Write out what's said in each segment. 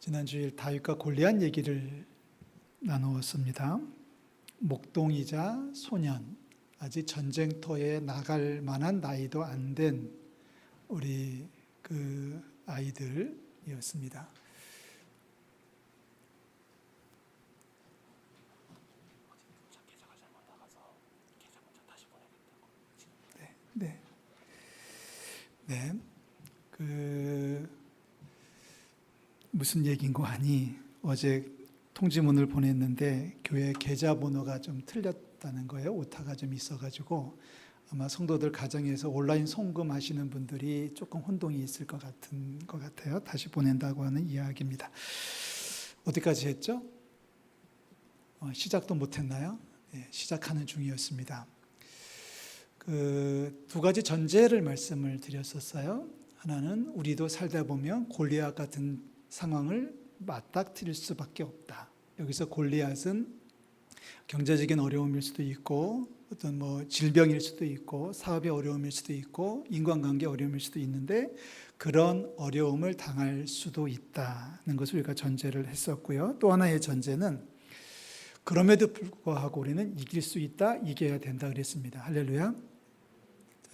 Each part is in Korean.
지난 주일 다윗과 골리앗 얘기를 나누었습니다. 목동이자 소년, 아직 전쟁터에 나갈 만한 나이도 안 된 우리 그 아이들이었습니다. 네. 무슨 얘기인고 하니 어제 통지문을 보냈는데 교회 계좌번호가 좀 틀렸다는 거예요. 오타가 좀 있어가지고 아마 성도들 가정에서 온라인 송금하시는 분들이 조금 혼동이 있을 것 같아요. 다시 보낸다고 하는 이야기입니다. 어디까지 했죠? 시작도 못했나요? 네, 시작하는 중이었습니다. 두 가지 전제를 말씀을 드렸었어요. 하나는 우리도 살다 보면 골리앗 같은 상황을 맞닥뜨릴 수밖에 없다. 여기서 골리앗은 경제적인 어려움일 수도 있고 어떤 질병일 수도 있고 사업의 어려움일 수도 있고 인간관계 어려움일 수도 있는데 그런 어려움을 당할 수도 있다는 것을 우리가 전제를 했었고요. 또 하나의 전제는 그럼에도 불구하고 우리는 이길 수 있다, 이겨야 된다 그랬습니다. 할렐루야.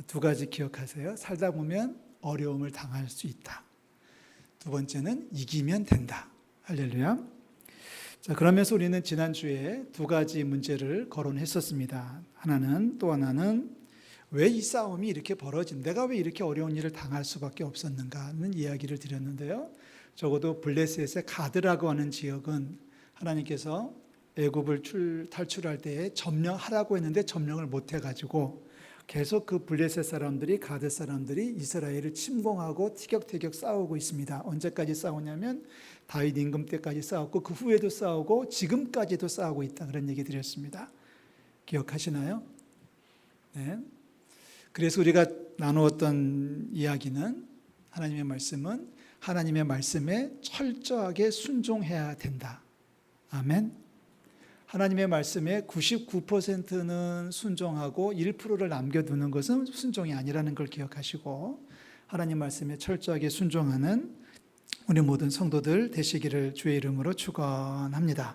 두 가지 기억하세요. 살다 보면 어려움을 당할 수 있다. 두 번째는 이기면 된다. 할렐루야. 자, 그러면서 우리는 지난주에 두 가지 문제를 거론했었습니다. 또 하나는 왜 이 싸움이 이렇게 내가 왜 이렇게 어려운 일을 당할 수밖에 없었는가 하는 이야기를 드렸는데요. 적어도 블레셋의 가드라고 하는 지역은 하나님께서 애굽을 탈출할 때에 점령하라고 했는데 점령을 못 해가지고 계속 그 블레셋 사람들이 가드 사람들이 이스라엘을 침공하고 티격태격 싸우고 있습니다. 언제까지 싸우냐면 다윗 임금 때까지 싸웠고 그 후에도 싸우고 지금까지도 싸우고 있다 그런 얘기 드렸습니다. 기억하시나요? 네. 그래서 우리가 나누었던 이야기는 하나님의 말씀은 하나님의 말씀에 철저하게 순종해야 된다. 아멘. 하나님의 말씀에 99%는 순종하고 1%를 남겨두는 것은 순종이 아니라는 걸 기억하시고 하나님 말씀에 철저하게 순종하는 우리 모든 성도들 되시기를 주의 이름으로 축원합니다.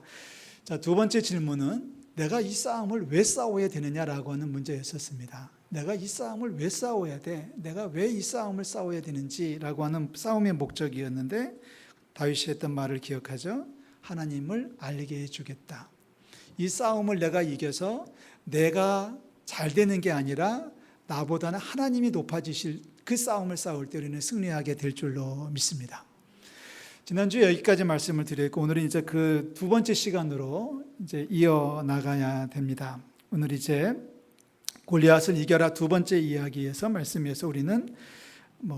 자, 두 번째 질문은 내가 이 싸움을 왜 싸워야 되느냐라고 하는 문제였었습니다. 내가 이 싸움을 왜 싸워야 돼? 내가 왜 이 싸움을 싸워야 되는지라고 하는 싸움의 목적이었는데 다윗이 했던 말을 기억하죠? 하나님을 알게 해주겠다. 이 싸움을 내가 이겨서 내가 잘 되는 게 아니라 나보다는 하나님이 높아지실 그 싸움을 싸울 때 우리는 승리하게 될 줄로 믿습니다. 지난주에 여기까지 말씀을 드렸고 오늘은 이제 그 두 번째 시간으로 이제 이어나가야 됩니다. 오늘 이제 골리앗을 이겨라 두 번째 이야기에서 말씀에서 우리는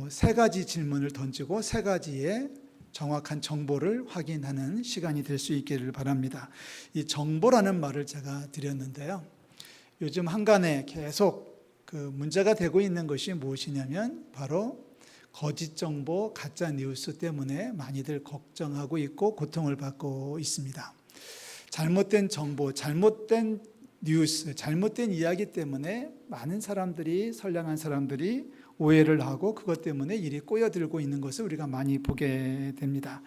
세 가지 질문을 던지고 세 가지의 정확한 정보를 확인하는 시간이 될 수 있기를 바랍니다. 이 정보라는 말을 제가 드렸는데요. 요즘 한간에 계속 그 문제가 되고 있는 것이 무엇이냐면 바로 거짓 정보, 가짜 뉴스 때문에 많이들 걱정하고 있고 고통을 받고 있습니다. 잘못된 정보, 잘못된 뉴스, 잘못된 이야기 때문에 많은 사람들이, 선량한 사람들이 오해를 하고 그것 때문에 일이 꼬여들고 있는 것을 우리가 많이 보게 됩니다.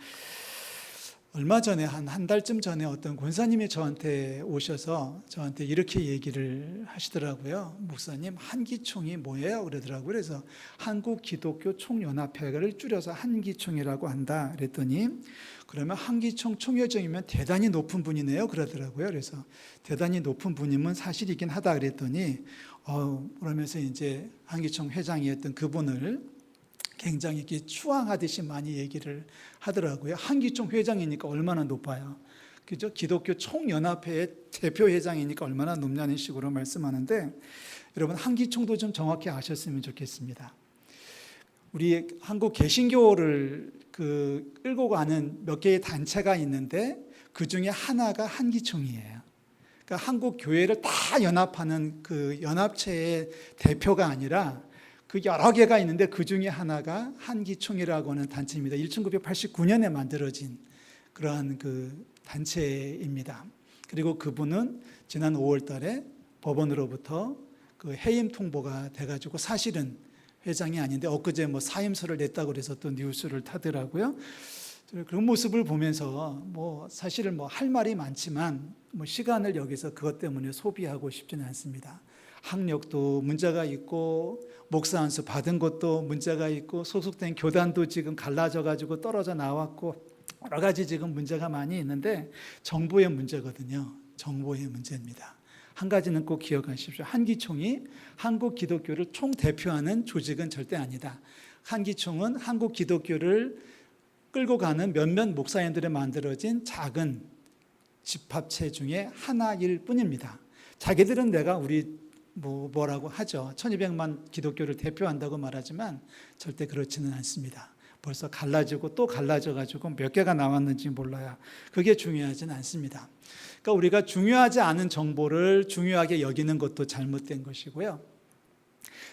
얼마 전에 한 달쯤 전에 어떤 권사님이 저한테 오셔서 저한테 이렇게 얘기를 하시더라고요. 목사님, 한기총이 뭐예요? 그러더라고요. 그래서 한국기독교총연합회를 줄여서 한기총이라고 한다 그랬더니 그러면 한기총 총회장이면 대단히 높은 분이네요 그러더라고요. 그래서 대단히 높은 분이면 사실이긴 하다 그랬더니 그러면서 이제 한기총 회장이었던 그분을 굉장히 이렇게 추앙하듯이 많이 얘기를 하더라고요. 한기총 회장이니까 얼마나 높아요. 그죠? 기독교 총연합회의 대표 회장이니까 얼마나 높냐는 식으로 말씀하는데 여러분 한기총도 좀 정확히 아셨으면 좋겠습니다. 우리 한국 개신교를 끌고 가는 몇 개의 단체가 있는데 그 중에 하나가 한기총이에요. 그러니까 한국 교회를 다 연합하는 그 연합체의 대표가 아니라 그 여러 개가 있는데 그 중에 하나가 한기총이라고 하는 단체입니다. 1989년에 만들어진 그러한 그 단체입니다. 그리고 그분은 지난 5월 달에 법원으로부터 그 해임 통보가 돼가지고 사실은 회장이 아닌데 엊그제 사임서를 냈다고 그래서 또 뉴스를 타더라고요. 그런 모습을 보면서 사실은 할 말이 많지만 시간을 여기서 그것 때문에 소비하고 싶지는 않습니다. 학력도 문제가 있고 목사 안수 받은 것도 문제가 있고 소속된 교단도 지금 갈라져 가지고 떨어져 나왔고 여러 가지 지금 문제가 많이 있는데 정보의 문제거든요. 정보의 문제입니다. 한 가지는 꼭 기억하십시오. 한기총이 한국 기독교를 총대표하는 조직은 절대 아니다. 한기총은 한국 기독교를 끌고 가는 몇몇 목사님들이 만들어진 작은 집합체 중에 하나일 뿐입니다. 자기들은 내가 우리 뭐라고 하죠. 1200만 기독교를 대표한다고 말하지만 절대 그렇지는 않습니다. 벌써 갈라지고 또 갈라져가지고 몇 개가 나왔는지 몰라요. 그게 중요하지는 않습니다. 그러니까 우리가 중요하지 않은 정보를 중요하게 여기는 것도 잘못된 것이고요.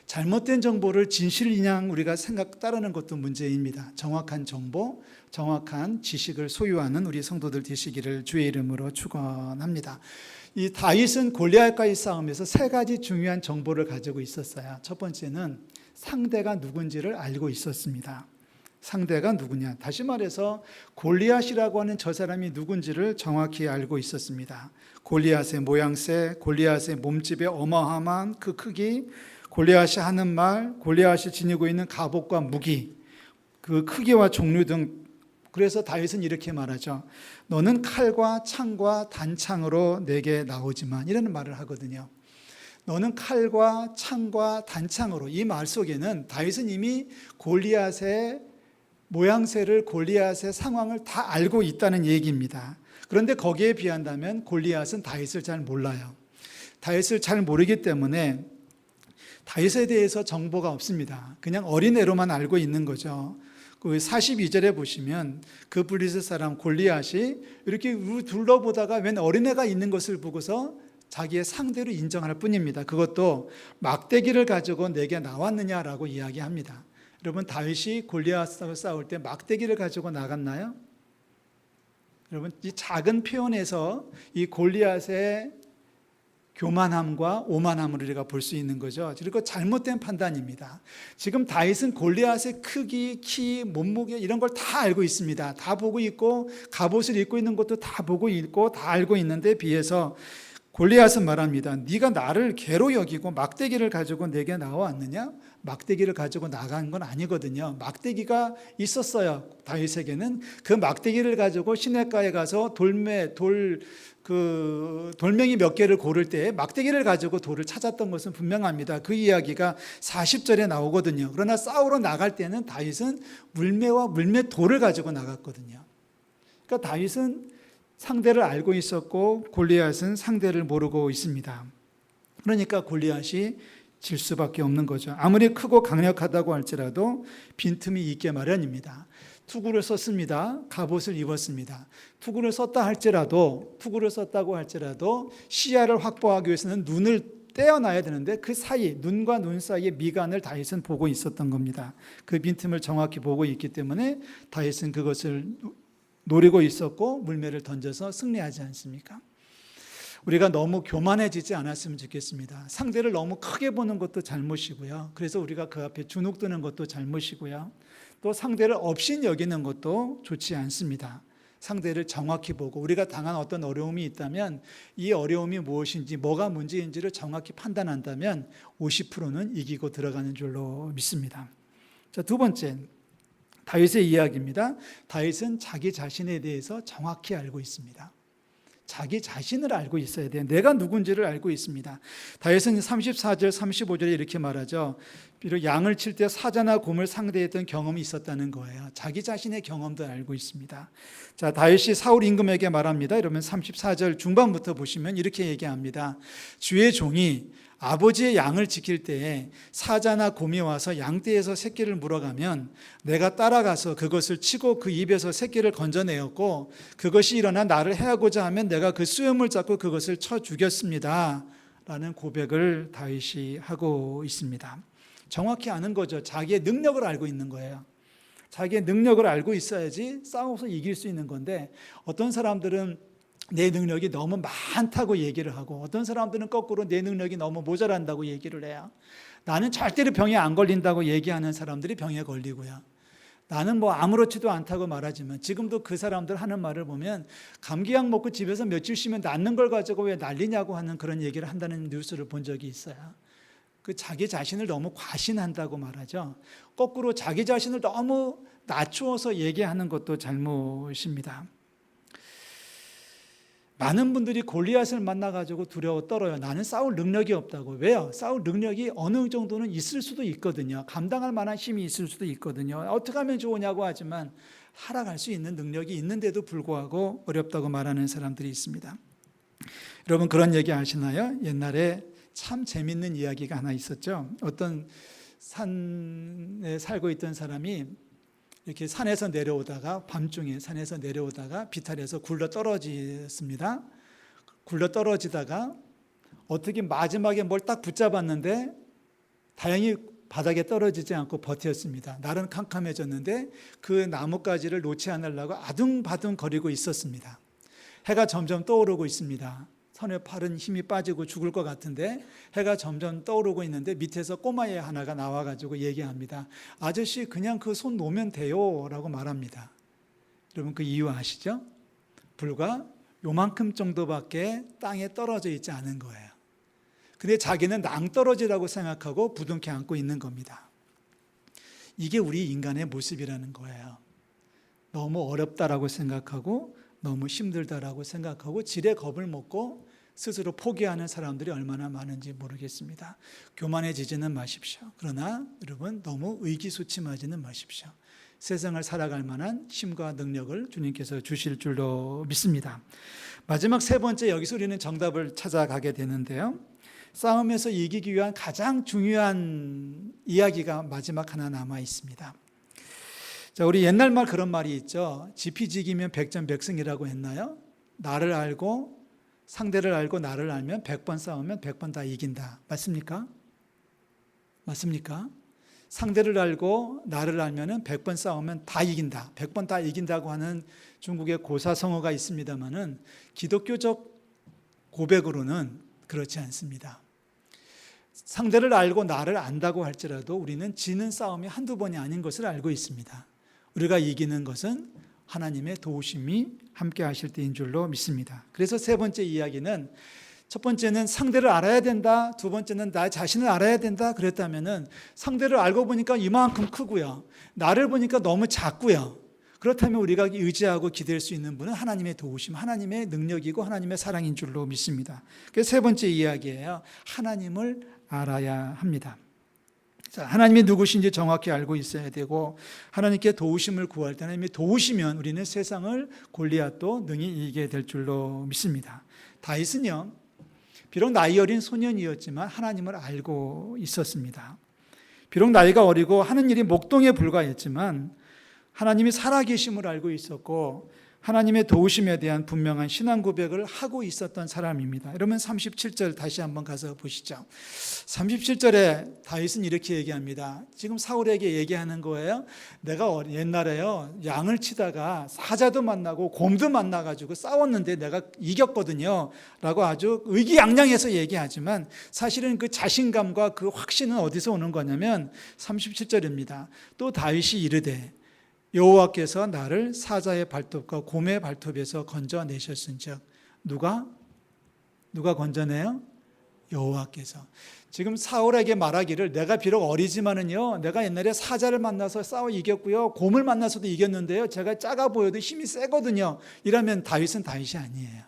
잘못된 정보를 진실이냐 우리가 따르는 것도 문제입니다. 정확한 정보, 정확한 지식을 소유하는 우리 성도들 되시기를 주의 이름으로 축원합니다. 이 다윗은 골리앗과의 싸움에서 세 가지 중요한 정보를 가지고 있었어요. 첫 번째는 상대가 누군지를 알고 있었습니다. 상대가 누구냐? 다시 말해서 골리앗이라고 하는 저 사람이 누군지를 정확히 알고 있었습니다. 골리앗의 모양새, 골리앗의 몸집의 어마어마한 그 크기, 골리앗이 하는 말, 골리앗이 지니고 있는 갑옷과 무기, 그 크기와 종류 등. 그래서 다윗은 이렇게 말하죠. 너는 칼과 창과 단창으로 내게 나오지만, 이라는 말을 하거든요. 너는 칼과 창과 단창으로. 이 말 속에는 다윗은 이미 골리앗의 모양새를, 골리앗의 상황을 다 알고 있다는 얘기입니다. 그런데 거기에 비한다면 골리앗은 다윗을 잘 몰라요. 다윗을 잘 모르기 때문에 다윗에 대해서 정보가 없습니다. 그냥 어린애로만 알고 있는 거죠. 그 42절에 보시면 그 블리스 사람 골리앗이 이렇게 둘러보다가 웬 어린애가 있는 것을 보고서 자기의 상대로 인정할 뿐입니다. 그것도 막대기를 가지고 내게 나왔느냐라고 이야기합니다. 여러분, 다윗이 골리앗하고 싸울 때 막대기를 가지고 나갔나요? 여러분, 이 작은 표현에서 이 골리앗의 교만함과 오만함을 우리가 볼 수 있는 거죠. 그리고 잘못된 판단입니다. 지금 다윗은 골리앗의 크기, 키, 몸무게 이런 걸 다 알고 있습니다. 다 보고 있고 갑옷을 입고 있는 것도 다 보고 있고 다 알고 있는데 비해서 골리앗은 말합니다. 네가 나를 개로 여기고 막대기를 가지고 내게 나왔느냐? 막대기를 가지고 나간 건 아니거든요. 막대기가 있었어요. 다윗에게는. 그 막대기를 가지고 시냇가에 가서 돌멩이 몇 개를 고를 때 막대기를 가지고 돌을 찾았던 것은 분명합니다. 그 이야기가 40절에 나오거든요. 그러나 싸우러 나갈 때는 다윗은 물매와 물맷돌을 가지고 나갔거든요. 그러니까 다윗은 상대를 알고 있었고 골리앗은 상대를 모르고 있습니다. 그러니까 골리앗이 질 수밖에 없는 거죠. 아무리 크고 강력하다고 할지라도 빈틈이 있게 마련입니다. 투구를 썼습니다. 갑옷을 입었습니다. 투구를 썼다고 할지라도 시야를 확보하기 위해서는 눈을 떼어놔야 되는데 그 사이, 눈과 눈 사이의 미간을 다윗은 보고 있었던 겁니다. 그 빈틈을 정확히 보고 있기 때문에 다윗은 그것을 노리고 있었고 물매를 던져서 승리하지 않습니까? 우리가 너무 교만해지지 않았으면 좋겠습니다. 상대를 너무 크게 보는 것도 잘못이고요. 그래서 우리가 그 앞에 주눅드는 것도 잘못이고요. 또 상대를 업신 여기는 것도 좋지 않습니다. 상대를 정확히 보고 우리가 당한 어떤 어려움이 있다면 이 어려움이 무엇인지 뭐가 문제인지를 정확히 판단한다면 50%는 이기고 들어가는 줄로 믿습니다. 자, 두 번째, 다윗의 이야기입니다. 다윗은 자기 자신에 대해서 정확히 알고 있습니다. 자기 자신을 알고 있어야 돼요. 내가 누군지를 알고 있습니다. 다윗은 34절, 35절에 이렇게 말하죠. 비록 양을 칠 때 사자나 곰을 상대했던 경험이 있었다는 거예요. 자기 자신의 경험도 알고 있습니다. 자, 다윗이 사울 임금에게 말합니다. 이러면 34절 중반부터 보시면 이렇게 얘기합니다. 주의 종이 아버지의 양을 지킬 때에 사자나 곰이 와서 양떼에서 새끼를 물어가면 내가 따라가서 그것을 치고 그 입에서 새끼를 건져내었고 그것이 일어나 나를 해하고자 하면 내가 그 수염을 잡고 그것을 쳐 죽였습니다. 라는 고백을 다윗이 하고 있습니다. 정확히 아는 거죠. 자기의 능력을 알고 있는 거예요. 자기의 능력을 알고 있어야지 싸워서 이길 수 있는 건데 어떤 사람들은 내 능력이 너무 많다고 얘기를 하고 어떤 사람들은 거꾸로 내 능력이 너무 모자란다고 얘기를 해요. 나는 절대로 병에 안 걸린다고 얘기하는 사람들이 병에 걸리고요. 나는 뭐 아무렇지도 않다고 말하지만 지금도 그 사람들 하는 말을 보면 감기약 먹고 집에서 며칠 쉬면 낫는 걸 가지고 왜 난리냐고 하는 그런 얘기를 한다는 뉴스를 본 적이 있어요. 그 자기 자신을 너무 과신한다고 말하죠. 거꾸로 자기 자신을 너무 낮추어서 얘기하는 것도 잘못입니다. 많은 분들이 골리앗을 만나가지고 두려워 떨어요. 나는 싸울 능력이 없다고. 왜요? 싸울 능력이 어느 정도는 있을 수도 있거든요. 감당할 만한 힘이 있을 수도 있거든요. 어떻게 하면 좋으냐고 하지만 하락할 수 있는 능력이 있는데도 불구하고 어렵다고 말하는 사람들이 있습니다. 여러분 그런 얘기 아시나요? 옛날에 참 재밌는 이야기가 하나 있었죠. 어떤 산에 살고 있던 사람이 이렇게 산에서 내려오다가 밤중에 산에서 내려오다가 비탈에서 굴러 떨어졌습니다. 굴러 떨어지다가 어떻게 마지막에 뭘 딱 붙잡았는데 다행히 바닥에 떨어지지 않고 버텼습니다. 날은 캄캄해졌는데 그 나뭇가지를 놓지 않으려고 아둥바둥 거리고 있었습니다. 해가 점점 떠오르고 있습니다. 손에 팔은 힘이 빠지고 죽을 것 같은데 해가 점점 떠오르고 있는데 밑에서 꼬마애 하나가 나와가지고 얘기합니다. 아저씨 그냥 그 손 놓으면 돼요 라고 말합니다. 여러분 그 이유 아시죠? 불과 요만큼 정도밖에 땅에 떨어져 있지 않은 거예요. 근데 자기는 낭떠러지라고 생각하고 부둥켜 안고 있는 겁니다. 이게 우리 인간의 모습이라는 거예요. 너무 어렵다라고 생각하고 너무 힘들다라고 생각하고 지레 겁을 먹고 스스로 포기하는 사람들이 얼마나 많은지 모르겠습니다. 교만해지지는 마십시오. 그러나 여러분 너무 의기소침하지는 마십시오. 세상을 살아갈 만한 힘과 능력을 주님께서 주실 줄로 믿습니다. 마지막 세 번째, 여기서 우리는 정답을 찾아가게 되는데요. 싸움에서 이기기 위한 가장 중요한 이야기가 마지막 하나 남아 있습니다. 자, 우리 옛날 말 그런 말이 있죠. 지피지기면 백전백승이라고 했나요? 나를 알고 상대를 알고 나를 알면 100번 싸우면 100번 다 이긴다. 맞습니까? 맞습니까? 상대를 알고 나를 알면 100번 싸우면 다 이긴다. 100번 다 이긴다고 하는 중국의 고사성어가 있습니다만은 기독교적 고백으로는 그렇지 않습니다. 상대를 알고 나를 안다고 할지라도 우리는 지는 싸움이 한두 번이 아닌 것을 알고 있습니다. 우리가 이기는 것은 하나님의 도우심이 함께 하실 때인 줄로 믿습니다. 그래서 세 번째 이야기는, 첫 번째는 상대를 알아야 된다, 두 번째는 나 자신을 알아야 된다 그랬다면은 상대를 알고 보니까 이만큼 크고요, 나를 보니까 너무 작고요. 그렇다면 우리가 의지하고 기댈 수 있는 분은 하나님의 도우심, 하나님의 능력이고 하나님의 사랑인 줄로 믿습니다. 그래서 세 번째 이야기예요. 하나님을 알아야 합니다. 자, 하나님이 누구신지 정확히 알고 있어야 되고, 하나님께 도우심을 구할 때 하나님이 도우시면 우리는 세상을 골리앗도 능히 이기게 될 줄로 믿습니다. 다윗은요, 비록 나이 어린 소년이었지만 하나님을 알고 있었습니다. 비록 나이가 어리고 하는 일이 목동에 불과했지만 하나님이 살아계심을 알고 있었고 하나님의 도우심에 대한 분명한 신앙 고백을 하고 있었던 사람입니다. 여러분 37절 다시 한번 가서 보시죠. 37절에 다윗은 이렇게 얘기합니다. 지금 사울에게 얘기하는 거예요. 내가 옛날에요, 양을 치다가 사자도 만나고 곰도 만나가지고 싸웠는데 내가 이겼거든요 라고 아주 의기양양해서 얘기하지만 사실은 그 자신감과 그 확신은 어디서 오는 거냐면 37절입니다. 또 다윗이 이르되 여호와께서 나를 사자의 발톱과 곰의 발톱에서 건져내셨은즉. 누가 건져내요? 여호와께서. 지금 사울에게 말하기를 내가 비록 어리지만은요, 내가 옛날에 사자를 만나서 싸워 이겼고요, 곰을 만나서도 이겼는데요, 제가 작아 보여도 힘이 세거든요. 이러면 다윗은 다윗이 아니에요.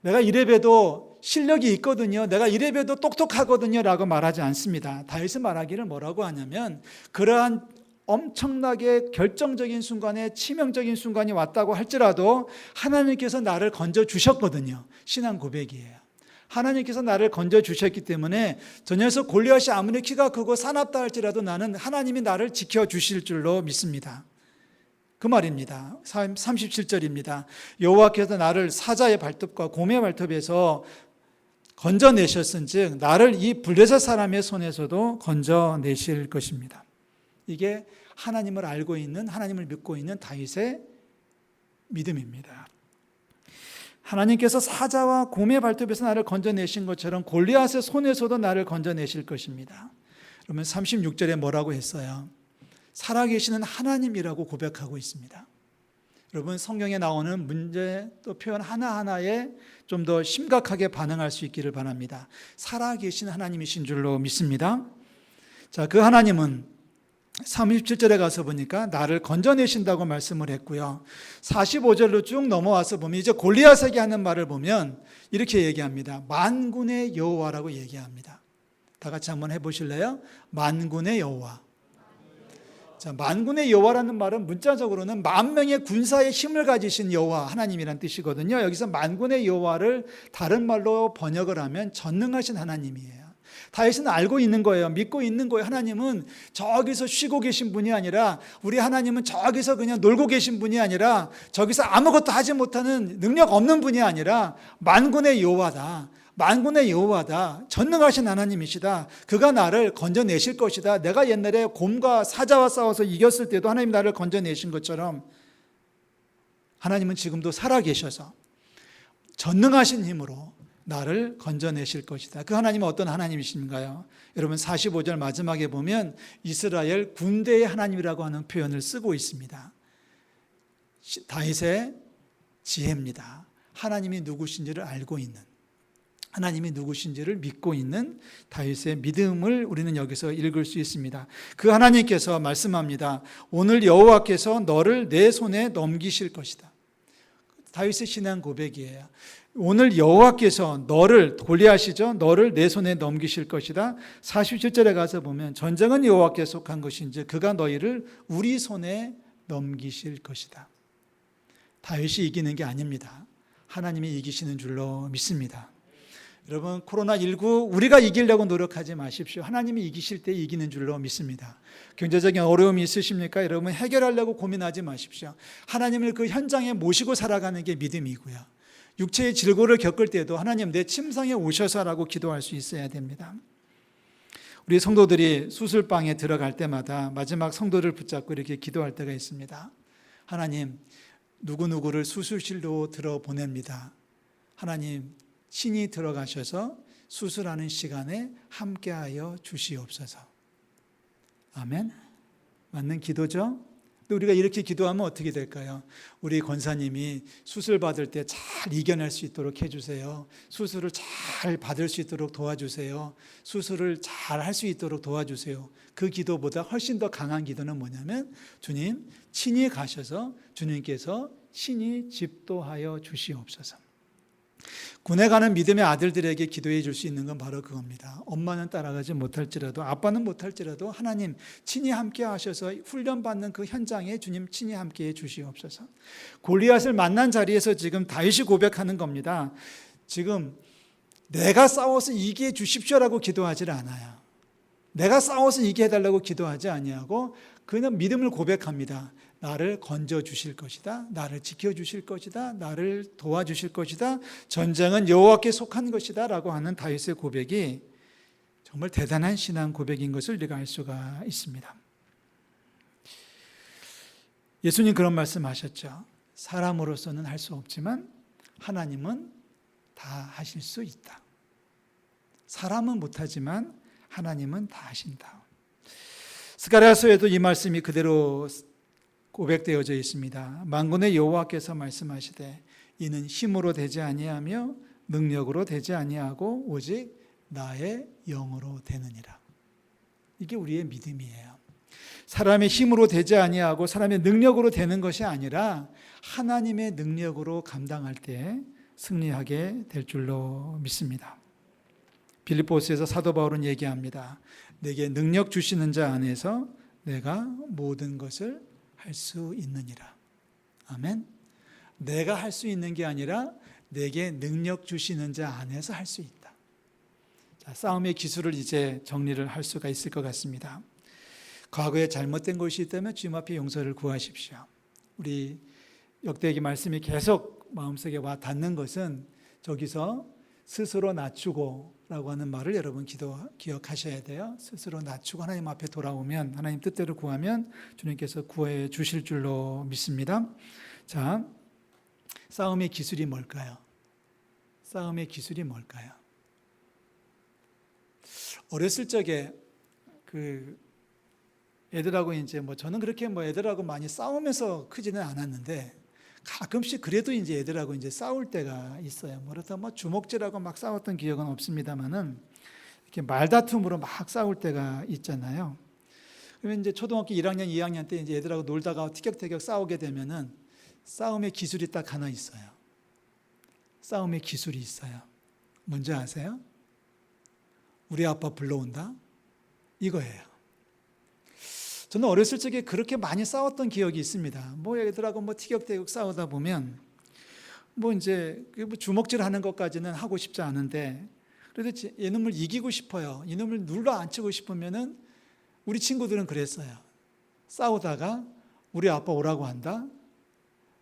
내가 이래봬도 실력이 있거든요, 내가 이래봬도 똑똑하거든요 라고 말하지 않습니다. 다윗은 말하기를 뭐라고 하냐면, 그러한 엄청나게 결정적인 순간에 치명적인 순간이 왔다고 할지라도 하나님께서 나를 건져주셨거든요. 신앙 고백이에요. 하나님께서 나를 건져주셨기 때문에 저 녀석 골리앗이 아무리 키가 크고 사납다 할지라도 나는 하나님이 나를 지켜주실 줄로 믿습니다. 그 말입니다. 37절입니다. 여호와께서 나를 사자의 발톱과 곰의 발톱에서 건져내셨은즉 나를 이 블레셋 사람의 손에서도 건져내실 것입니다. 이게 하나님을 알고 있는, 하나님을 믿고 있는 다윗의 믿음입니다. 하나님께서 사자와 곰의 발톱에서 나를 건져내신 것처럼 골리앗의 손에서도 나를 건져내실 것입니다. 그러면 36절에 뭐라고 했어요? 살아계시는 하나님이라고 고백하고 있습니다. 여러분, 성경에 나오는 문제 또 표현 하나하나에 좀 더 심각하게 반응할 수 있기를 바랍니다. 살아계신 하나님이신 줄로 믿습니다. 자, 그 하나님은 37절에 가서 보니까 나를 건져내신다고 말씀을 했고요. 45절로 쭉 넘어와서 보면 이제 골리앗에게 하는 말을 보면 이렇게 얘기합니다. 만군의 여호와라고 얘기합니다. 다 같이 한번 해보실래요? 만군의 여호와. 자, 만군의 여호와라는 말은 문자적으로는 만명의 군사의 힘을 가지신 여호와 하나님이란 뜻이거든요. 여기서 만군의 여호와를 다른 말로 번역을 하면 전능하신 하나님이에요. 다윗은 알고 있는 거예요. 믿고 있는 거예요. 하나님은 저기서 쉬고 계신 분이 아니라, 우리 하나님은 저기서 그냥 놀고 계신 분이 아니라, 저기서 아무것도 하지 못하는 능력 없는 분이 아니라 만군의 여호와다. 만군의 여호와다. 전능하신 하나님이시다. 그가 나를 건져내실 것이다. 내가 옛날에 곰과 사자와 싸워서 이겼을 때도 하나님 나를 건져내신 것처럼 하나님은 지금도 살아계셔서 전능하신 힘으로 나를 건져내실 것이다. 그 하나님은 어떤 하나님이신가요? 여러분, 45절 마지막에 보면 이스라엘 군대의 하나님이라고 하는 표현을 쓰고 있습니다. 다윗의 지혜입니다. 하나님이 누구신지를 알고 있는, 하나님이 누구신지를 믿고 있는 다윗의 믿음을 우리는 여기서 읽을 수 있습니다. 그 하나님께서 말씀합니다. 오늘 여호와께서 너를 내 손에 넘기실 것이다. 다윗의 신앙 고백이에요. 오늘 여호와께서 너를, 골리앗이죠, 너를 내 손에 넘기실 것이다. 47절에 가서 보면 전쟁은 여호와께 속한 것인지 그가 너희를 우리 손에 넘기실 것이다. 다윗이 이기는 게 아닙니다. 하나님이 이기시는 줄로 믿습니다. 여러분, 코로나19 우리가 이기려고 노력하지 마십시오. 하나님이 이기실 때 이기는 줄로 믿습니다. 경제적인 어려움이 있으십니까? 여러분, 해결하려고 고민하지 마십시오. 하나님을 그 현장에 모시고 살아가는 게 믿음이고요. 육체의 질고를 겪을 때도 하나님 내 침상에 오셔서라고 기도할 수 있어야 됩니다. 우리 성도들이 수술방에 들어갈 때마다 마지막 성도를 붙잡고 이렇게 기도할 때가 있습니다. 하나님, 누구누구를 수술실로 들어보냅니다. 하나님, 신이 들어가셔서 수술하는 시간에 함께하여 주시옵소서. 아멘. 맞는 기도죠? 근데 우리가 이렇게 기도하면 어떻게 될까요? 우리 권사님이 수술 받을 때 잘 이겨낼 수 있도록 해주세요. 수술을 잘 받을 수 있도록 도와주세요. 수술을 잘 할 수 있도록 도와주세요. 그 기도보다 훨씬 더 강한 기도는 뭐냐면, 주님 친히 가셔서 주님께서 친히 집도하여 주시옵소서. 군에 가는 믿음의 아들들에게 기도해 줄 수 있는 건 바로 그겁니다. 엄마는 따라가지 못할지라도, 아빠는 못할지라도 하나님 친히 함께 하셔서 훈련받는 그 현장에 주님 친히 함께 해 주시옵소서. 골리앗을 만난 자리에서 지금 다윗이 고백하는 겁니다. 지금 내가 싸워서 이기해 주십시오라고 기도하지 않아요. 내가 싸워서 이기해 해달라고 기도하지 아니하고 그는 믿음을 고백합니다. 나를 건져주실 것이다. 나를 지켜주실 것이다. 나를 도와주실 것이다. 전쟁은 여호와께 속한 것이다 라고 하는 다윗의 고백이 정말 대단한 신앙 고백인 것을 우리가 알 수가 있습니다. 예수님 그런 말씀하셨죠. 사람으로서는 할 수 없지만 하나님은 다 하실 수 있다. 사람은 못하지만 하나님은 다 하신다. 스가랴서에도 이 말씀이 그대로 고백되어져 있습니다. 만군의 여호와께서 말씀하시되 이는 힘으로 되지 아니하며 능력으로 되지 아니하고 오직 나의 영으로 되느니라. 이게 우리의 믿음이에요. 사람의 힘으로 되지 아니하고 사람의 능력으로 되는 것이 아니라 하나님의 능력으로 감당할 때 승리하게 될 줄로 믿습니다. 빌립보서에서 사도 바울은 얘기합니다. 내게 능력 주시는 자 안에서 내가 모든 것을 할 수 있느니라. 아멘. 내가 할 수 있는 게 아니라 내게 능력 주시는 자 안에서 할 수 있다. 자, 싸움의 기술을 이제 정리를 할 수가 있을 것 같습니다. 과거에 잘못된 것이 있다면 주님 앞에 용서를 구하십시오. 우리 역대기 말씀이 계속 마음속에 와 닿는 것은 저기서 스스로 낮추고 라고 하는 말을 여러분 기억하셔야 돼요. 스스로 낮추고 하나님 앞에 돌아오면, 하나님 뜻대로 구하면 주님께서 구해 주실 줄로 믿습니다. 자, 싸움의 기술이 뭘까요? 싸움의 기술이 뭘까요? 어렸을 적에 애들하고 이제 저는 그렇게 애들하고 많이 싸우면서 크지는 않았는데 가끔씩 그래도 이제 애들하고 이제 싸울 때가 있어요. 그렇다고 주먹질하고 막 싸웠던 기억은 없습니다만은 이렇게 말다툼으로 막 싸울 때가 있잖아요. 그러면 이제 초등학교 1학년, 2학년 때 이제 애들하고 놀다가 티격태격 싸우게 되면은 싸움의 기술이 딱 하나 있어요. 싸움의 기술이 있어요. 뭔지 아세요? 우리 아빠 불러온다? 이거예요. 저는 어렸을 적에 그렇게 많이 싸웠던 기억이 있습니다. 애들하고 티격태격 싸우다 보면 이제 주먹질 하는 것까지는 하고 싶지 않은데 그래도 이놈을 이기고 싶어요. 이놈을 눌러 앉히고 싶으면은 우리 친구들은 그랬어요. 싸우다가 우리 아빠 오라고 한다?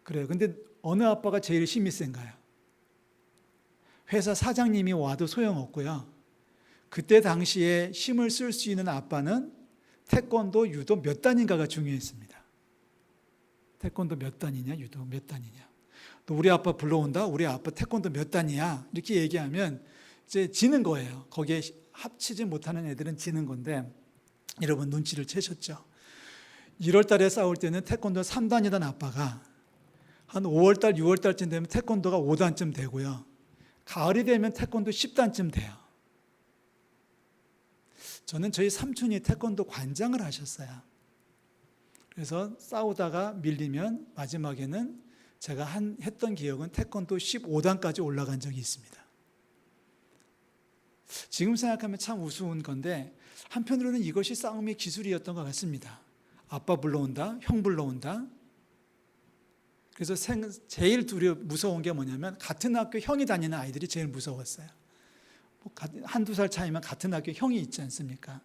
그래요. 근데 어느 아빠가 제일 힘이 센가요? 회사 사장님이 와도 소용없고요. 그때 당시에 힘을 쓸 수 있는 아빠는 태권도, 유도 몇 단인가가 중요했습니다. 태권도 몇 단이냐, 유도 몇 단이냐. 또 우리 아빠 불러온다? 우리 아빠 태권도 몇 단이야? 이렇게 얘기하면 이제 지는 거예요. 거기에 합치지 못하는 애들은 지는 건데 여러분 눈치를 채셨죠? 1월 달에 싸울 때는 태권도 3단이던 아빠가 한 5월 달, 6월 달쯤 되면 태권도가 5단쯤 되고요. 가을이 되면 태권도 10단쯤 돼요. 저는 저희 삼촌이 태권도 관장을 하셨어요. 그래서 싸우다가 밀리면 마지막에는 제가 했던 기억은 태권도 15단까지 올라간 적이 있습니다. 지금 생각하면 참 우스운 건데 한편으로는 이것이 싸움의 기술이었던 것 같습니다. 아빠 불러온다, 형 불러온다. 그래서 제일 무서운 게 뭐냐면 같은 학교 형이 다니는 아이들이 제일 무서웠어요. 한두 살 차이면 같은 학교 형이 있지 않습니까?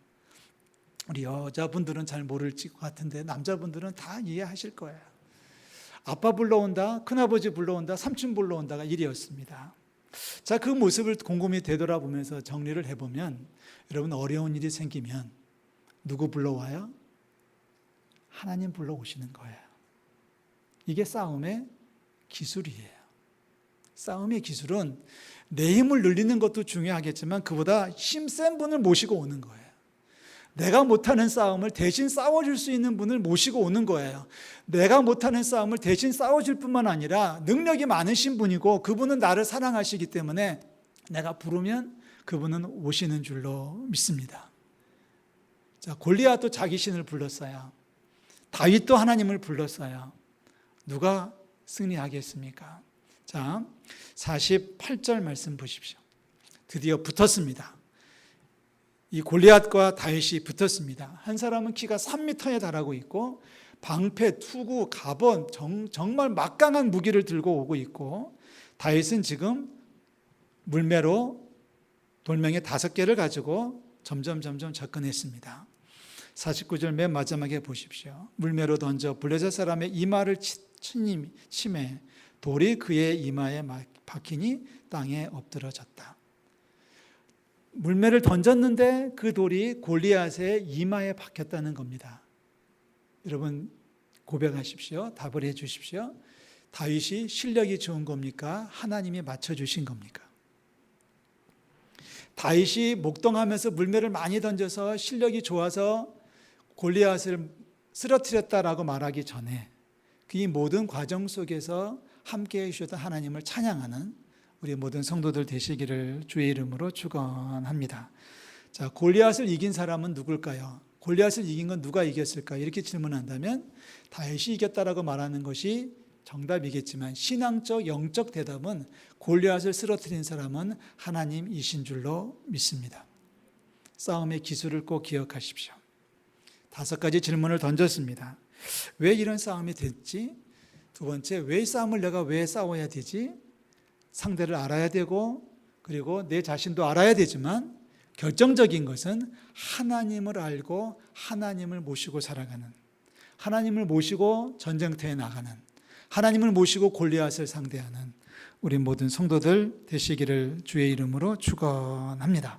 우리 여자분들은 잘 모를 것 같은데 남자분들은 다 이해하실 거예요. 아빠 불러온다, 큰아버지 불러온다, 삼촌 불러온다가 일이었습니다. 자, 그 모습을 곰곰이 되돌아보면서 정리를 해보면 여러분 어려운 일이 생기면 누구 불러와요? 하나님 불러오시는 거예요. 이게 싸움의 기술이에요. 싸움의 기술은 내 힘을 늘리는 것도 중요하겠지만 그보다 힘센 분을 모시고 오는 거예요. 내가 못하는 싸움을 대신 싸워줄 수 있는 분을 모시고 오는 거예요. 내가 못하는 싸움을 대신 싸워줄 뿐만 아니라 능력이 많으신 분이고 그분은 나를 사랑하시기 때문에 내가 부르면 그분은 오시는 줄로 믿습니다. 자, 골리앗도 자기 신을 불렀어요. 다윗도 하나님을 불렀어요. 누가 승리하겠습니까? 자, 48절 말씀 보십시오. 드디어 붙었습니다. 이 골리앗과 다윗이 붙었습니다. 한 사람은 키가 3m에 달하고 있고 방패, 투구, 갑옷 정말 막강한 무기를 들고 오고 있고 다윗은 지금 물매로 돌멩이 5개를 가지고 점점 접근했습니다. 49절 맨 마지막에 보십시오. 물매로 던져 블레셋 사람의 이마를 치매 돌이 그의 이마에 박히니 땅에 엎드러졌다. 물매를 던졌는데 그 돌이 골리앗의 이마에 박혔다는 겁니다. 여러분 고백하십시오. 답을 해 주십시오. 다윗이 실력이 좋은 겁니까? 하나님이 맞춰주신 겁니까? 다윗이 목동하면서 물매를 많이 던져서 실력이 좋아서 골리앗을 쓰러뜨렸다라고 말하기 전에 그 모든 과정 속에서 함께해 주셨던 하나님을 찬양하는 우리 모든 성도들 되시기를 주의 이름으로 축원합니다. 자, 골리앗을 이긴 사람은 누굴까요? 골리앗을 이긴 건 누가 이겼을까? 이렇게 질문한다면 다윗이 이겼다라고 말하는 것이 정답이겠지만 신앙적 영적 대답은 골리앗을 쓰러뜨린 사람은 하나님이신 줄로 믿습니다. 싸움의 기술을 꼭 기억하십시오. 5가지 질문을 던졌습니다. 왜 이런 싸움이 됐지? 두 번째, 왜 싸움을 내가 왜 싸워야 되지? 상대를 알아야 되고 그리고 내 자신도 알아야 되지만 결정적인 것은 하나님을 알고 하나님을 모시고 살아가는, 하나님을 모시고 전쟁터에 나가는, 하나님을 모시고 골리앗을 상대하는 우리 모든 성도들 되시기를 주의 이름으로 축원합니다.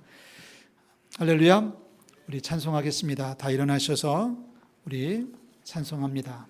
할렐루야. 우리 찬송하겠습니다. 다 일어나셔서 우리 찬송합니다.